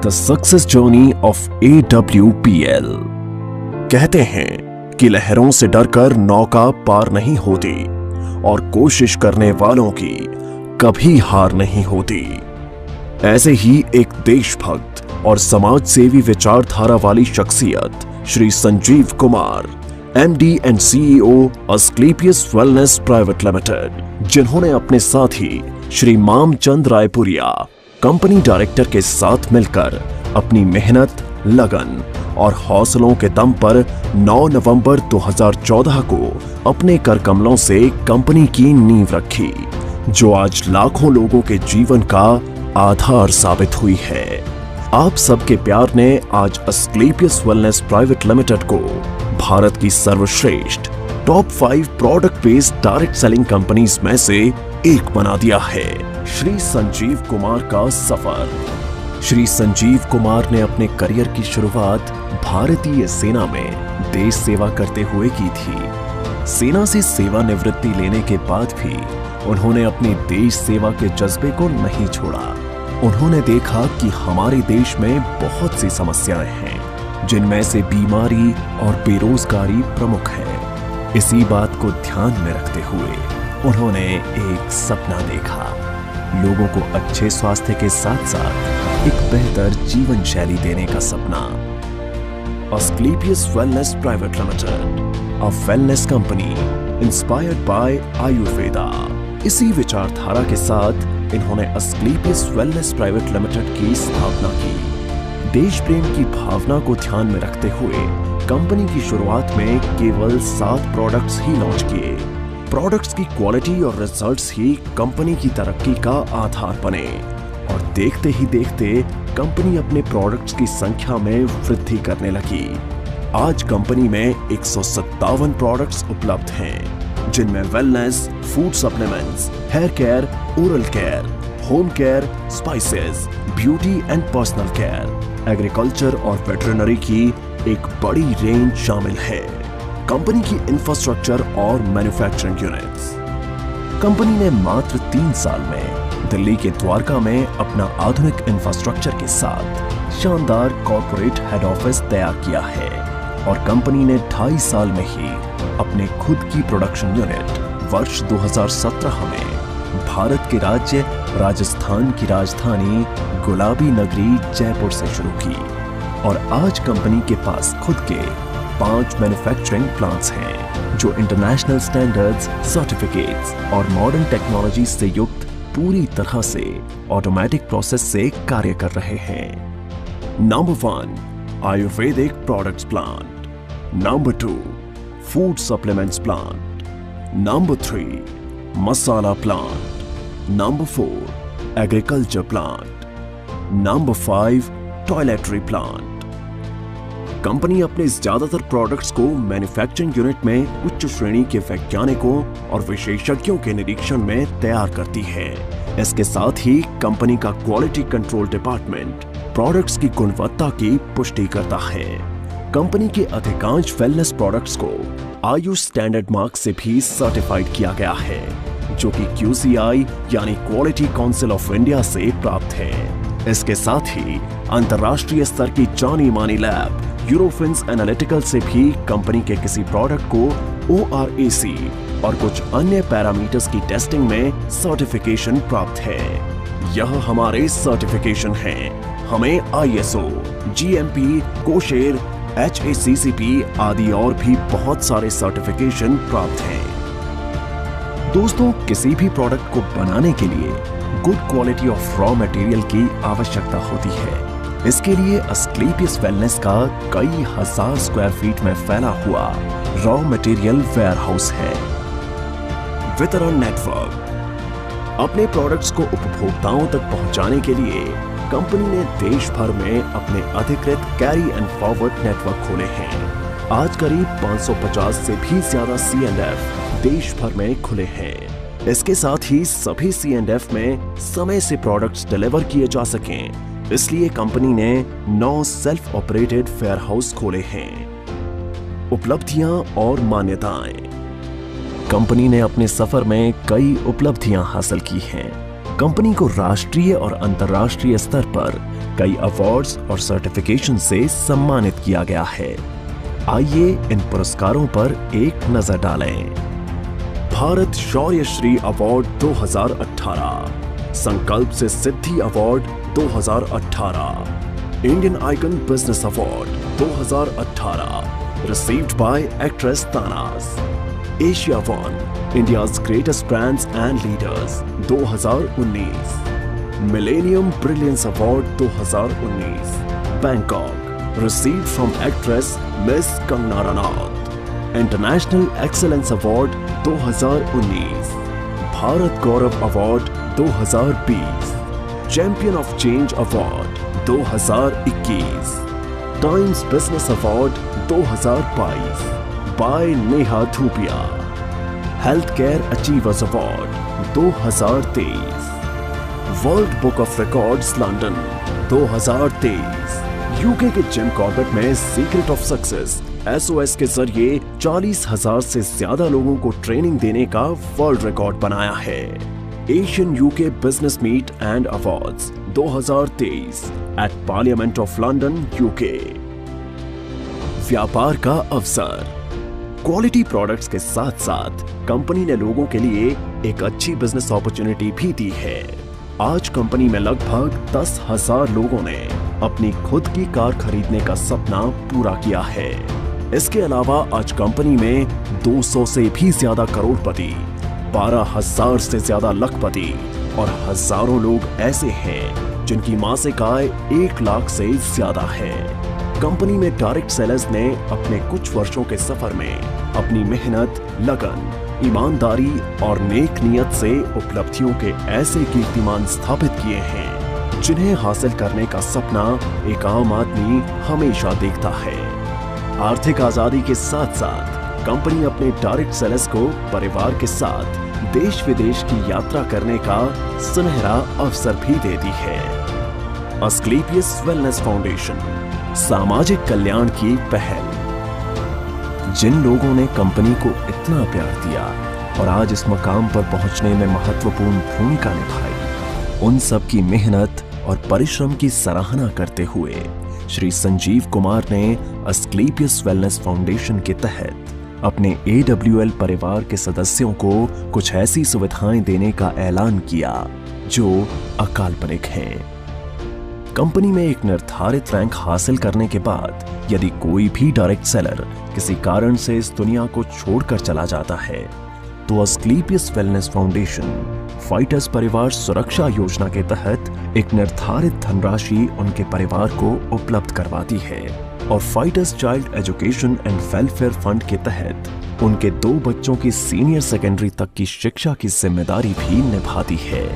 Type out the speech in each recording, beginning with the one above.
The success journey of AWPL। कहते हैं कि लहरों से डरकर नौका पार नहीं होती और कोशिश करने वालों की कभी हार नहीं होती। ऐसे ही एक देशभक्त और समाज सेवी विचारधारा वाली शख्सियत Shri Sanjeev Kumar, MD and CEO Asclepius wellness private limited, जिन्होंने अपने साथी श्री मामचंद रायपुरिया कंपनी डायरेक्टर के साथ मिलकर अपनी मेहनत, लगन और हौसलों के दम पर 9 नवंबर 2014 को अपने कर कमलों से कंपनी की नींव रखी, जो आज लाखों लोगों के जीवन का आधार साबित हुई है। आप सबके प्यार ने आज अस्क्लेपियस वेलनेस प्राइवेट लिमिटेड को भारत की सर्वश्रेष्ठ top 5 product based direct selling companies में से एक बना दिया है। श्री संजीव कुमार का सफर। श्री संजीव कुमार ने अपने करियर की शुरुआत भारतीय सेना में देश सेवा करते हुए की थी। सेना से सेवानिवृत्ति लेने के बाद भी उन्होंने अपने देश सेवा के जज्बे को नहीं छोड़ा। उन्होंने देखा कि हमारे देश में बहुत सी समस्याएं हैं, जिनमें से बीमारी और बेरोजगारी प्रमुख है। इसी बात को ध्यान में रखते हुए उन्होंने एक सपना देखा, लोगों को अच्छे स्वास्थ्य के साथ साथ एक बेहतर जीवन शैली देने का सपना। Asclepius wellness private limited, a wellness company inspired by Ayurveda. इसी विचारधारा के साथ इन्होंने अस्क्लेपियस वेलनेस प्राइवेट लिमिटेड की स्थापना की। देश प्रेम की भावना को ध्यान में रखते हुए कंपनी की शुरुआत में केवल 7 प्रोडक्ट्स ही लॉन्च किए। प्रोडक्ट्स की क्वालिटी और रिजल्ट्स ही कंपनी की तरक्की का आधार बने और देखते ही देखते कंपनी अपने प्रोडक्ट्स की संख्या में वृद्धि करने लगी। आज कंपनी में 157 प्रोडक्ट्स उपलब्ध हैं, जिनमें wellness, food supplements, hair care, oral care, home care, spices, beauty and personal care, agriculture और वेटरनरी की एक बड़ी रेंज शामिल है। कंपनी की इंफ्रास्ट्रक्चर और मैन्युफैक्चरिंग यूनिट्स। कंपनी ने मात्र 3 साल में दिल्ली के द्वारका में अपना आधुनिक इंफ्रास्ट्रक्चर के साथ शानदार कॉर्पोरेट हेड ऑफिस तैयार किया है और कंपनी ने 2.5 साल में ही अपने खुद की प्रोडक्शन यूनिट वर्ष 2017 में भारत के राज्य राजस्थान की राजधानी गुलाबी नगरी जयपुर से शुरू की और आज कंपनी के पास खुद के 5 मैन्युफैक्चरिंग प्लांट्स हैं, जो इंटरनेशनल स्टैंडर्ड्स, सर्टिफिकेट्स और मॉडर्न टेक्नोलॉजी से युक्त पूरी तरह से ऑटोमेटिक प्रोसेस से कार्य कर रहे हैं। Number 1 Ayurvedic products plant, number 2 food supplements plant, number 3 masala plant, number 4 agriculture plant, number 5 toiletry plant. Company अपने ज्यादातर प्रोडक्ट्स को मैन्युफैक्चरिंग यूनिट में उच्च श्रेणी के वैज्ञानिकों और विशेषज्ञों के निरीक्षण में तैयार करती है। इसके साथ ही कंपनी का क्वालिटी कंट्रोल डिपार्टमेंट प्रोडक्ट्स की गुणवत्ता की पुष्टि करता है। कंपनी के अधिकांश वेलनेस प्रोडक्ट्स को आयुष स्टैंडर्ड मार्क से भी सर्टिफाइड किया गया है, जो कि QCI यानी क्वालिटी काउंसिल ऑफ इंडिया से प्राप्त है। इसके साथ ही अंतर्राष्ट्रीय स्तर की जानी मानी लैब यूरोफिन्स एनालिटिकल से भी कंपनी के किसी प्रोडक्ट को ORAC और कुछ अन्य पैरामीटर्स की टेस्टिंग में सर्टिफिकेशन प्राप्त है। यह हमारे सर्टिफिकेशन हैं। हमें ISO, GMP, कोशेर, HACCP आदि और भी बहुत सारे सर्टिफिकेशन प्राप्त हैं। दोस्तों, किसी भी प्रोडक्ट को बनाने के लिए good quality of raw material की आवश्यकता होती है। इसके लिए अस्क्लेपियस वेलनेस का कई हजार स्क्वायर फीट में फैला हुआ रॉ मटेरियल वेयरहाउस है। वितरण नेटवर्क। अपने प्रोडक्ट्स को उपभोक्ताओं तक पहुंचाने के लिए कंपनी ने देश भर में अपने अधिकृत कैरी एंड फॉरवर्ड नेटवर्क खोले हैं। आज करीब 550 से भी ज्यादा C&F देश भर में खुले हैं। इसके साथ ही सभी C&F में समय से प्रोडक्ट्स डिलीवर किए जा सकें, इसलिए कंपनी ने 9 सेल्फ ऑपरेटेड वेयरहाउस खोले हैं। उपलब्धियां और मान्यताएं। कंपनी ने अपने सफर में कई उपलब्धियां हासिल की हैं। कंपनी को राष्ट्रीय और अंतर्राष्ट्रीय स्तर पर कई अवार्ड्स और सर्टिफिकेशन से सम्मानित किया गया है। आइए इन पुरस्कारों पर एक नजर डालें। भारत शौर्य Shri award 2018, Sankalp se Siddhi award 2018, Indian icon business award 2018 received by actress Tanas, Asia One, India's greatest brands and leaders 2019, Millennium Brilliance Award 2019, Bangkok, received from actress Miss Kangana Ranaut, International Excellence Award 2019, Bharat Gaurav Award 2020, Champion of Change Award 2021, Times Business Award 2022 by Neha Dhupia, Healthcare Achievers Award 2023, World Book of Records London 2023, UK के Jim Corbett में secret of success SOS के जरिए 40,000 से ज्यादा लोगों को training देने का वर्ल्ड रिकॉर्ड बनाया है। Asian UK business meet and awards 2023 at parliament of London UK. व्यापार का अवसर। क्वालिटी प्रोडक्ट्स के साथ साथ कंपनी ने लोगों के लिए एक अच्छी बिजनेस अपॉर्चुनिटी भी दी है। आज कंपनी में लगभग 10,000 लोगों ने अपनी खुद की कार खरीदने का सपना पूरा किया है। इसके अलावा आज कंपनी में 200 से भी ज्यादा करोड़पति, 12,000 से ज्यादा लखपति और हजारों लोग ऐसे हैं जिनकी मासिक आय 1 लाख से ज्यादा है। कंपनी में डायरेक्ट सेलर्स ने अपने कुछ वर्षों के सफर में अपनी मेहनत, लगन, ईमानदारी और नेक नियत से उपलब्धियों के ऐसे कीर्तिमान स्थापित किए हैं जिन्हें हासिल करने का सपना एक आम आदमी हमेशा देखता है। आर्थिक आजादी के साथ साथ कंपनी अपने डायरेक्ट सेलर्स को परिवार के साथ देश विदेश की यात्रा करने का सुनहरा अवसर भी देती है। अस्क्लेपियस वेलनेस फाउंडेशन, सामाजिक कल्याण की पहल। जिन लोगों ने कंपनी को इतना प्यार दिया और आज इस मकाम पर पहुंचने में महत्वपूर्ण भूमिका निभाई, उन सब की मेहनत और परिश्रम की सराहना करते हुए श्री संजीव कुमार ने अस्क्लेपियस वेलनेस फाउंडेशन के तहत अपने AWL परिवार के सदस्यों को कुछ ऐसी सुविधाएं देने का ऐलान किया जो अकाल्पनिक हैं। कंपनी में एक निर्धारित रैंक हासिल करने के बाद यदि कोई भी डायरेक्ट सेलर किसी कारण से इस दुनिया को छोड़कर चला जाता है तो अस्क्लेपियस वेलनेस फाउंडेशन फाइटर्स परिवार सुरक्षा योजना के तहत एक निर्धारित धनराशि उनके परिवार को उपलब्ध करवाती है और fighters child education and welfare fund के तहत उनके 2 बच्चों की सीनियर सेकेंडरी तक की शिक्षा की जिम्मेदारी भी निभाती है।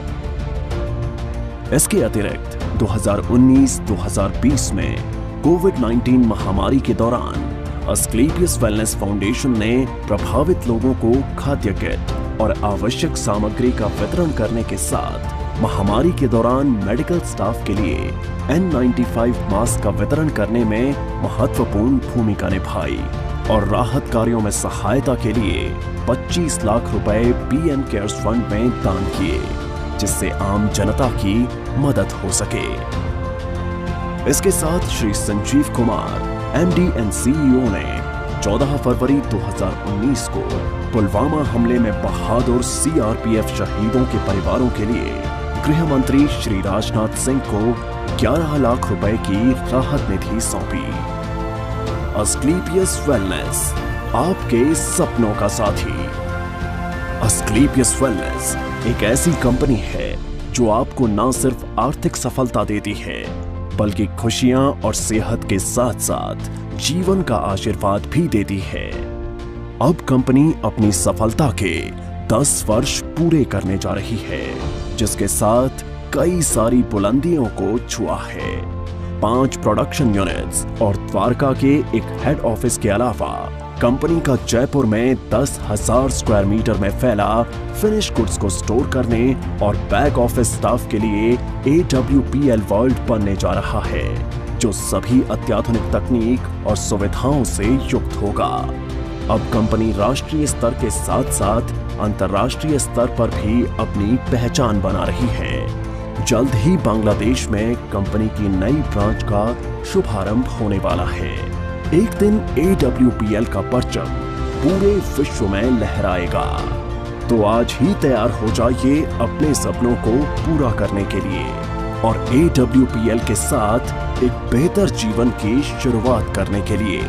इसके अतिरिक्त 2019-2020 में कोविड-19 महामारी के दौरान अस्क्लेपियस वेलनेस फाउंडेशन ने प्रभावित लोगों को खाद्य किट और आवश्यक सामग्री का वितरण करने के साथ महामारी के दौरान मेडिकल स्टाफ के लिए N95 मास्क का वितरण करने में महत्वपूर्ण भूमिका निभाई और राहत कार्यों में सहायता के लिए 25 लाख रुपए PM केयर्स फंड में दान किए, जिससे आम जनता की मदद हो सके। इसके साथ Shri Sanjeev Kumar MD and CEO ने 14 फरवरी 2019 को पुलवामा हमले में बहादुर CRPF शहीदों के परिवारों के लिए गृह मंत्री श्री राजनाथ सिंह को 11 लाख रुपए की राहत निधि सौंपी। अस्क्लेपियस वेलनेस, आपके सपनों का साथी। अस्क्लेपियस वेलनेस एक ऐसी कंपनी है जो आपको न सिर्फ आर्थिक सफलता देती है बल्कि खुशियां और सेहत के साथ साथ जीवन का आशीर्वाद भी देती है। अब कंपनी अपनी सफलता के 10 वर्ष पूरे करने जा रही है, जिसके साथ कई सारी बुलंदियों को छुआ है। 5 प्रोडक्शन यूनिट्स और द्वारका के एक हेड ऑफिस के अलावा कंपनी का जयपुर में 10,000 स्क्वायर मीटर में फैला फिनिश गुड्स को स्टोर करने और बैक ऑफिस स्टाफ के लिए AWPL वर्ल्ड बनने जा रहा है, जो सभी अत्याधुनिक तकनीक और सुविधाओं से युक्त होगा। अब कंपनी राष्ट्रीय स्तर के साथ साथ अंतर्राष्ट्रीय स्तर पर भी अपनी पहचान बना रही है। जल्द ही बांग्लादेश में कंपनी की नई ब्रांच का शुभारंभ होने वाला है। एक दिन AWPL का परचम पूरे विश्व में लहराएगा। तो आज ही तैयार हो जाइए अपने सपनों को पूरा करने के लिए और AWPL के साथ एक बेहतर जीवन की शुरुआत करने के लिए।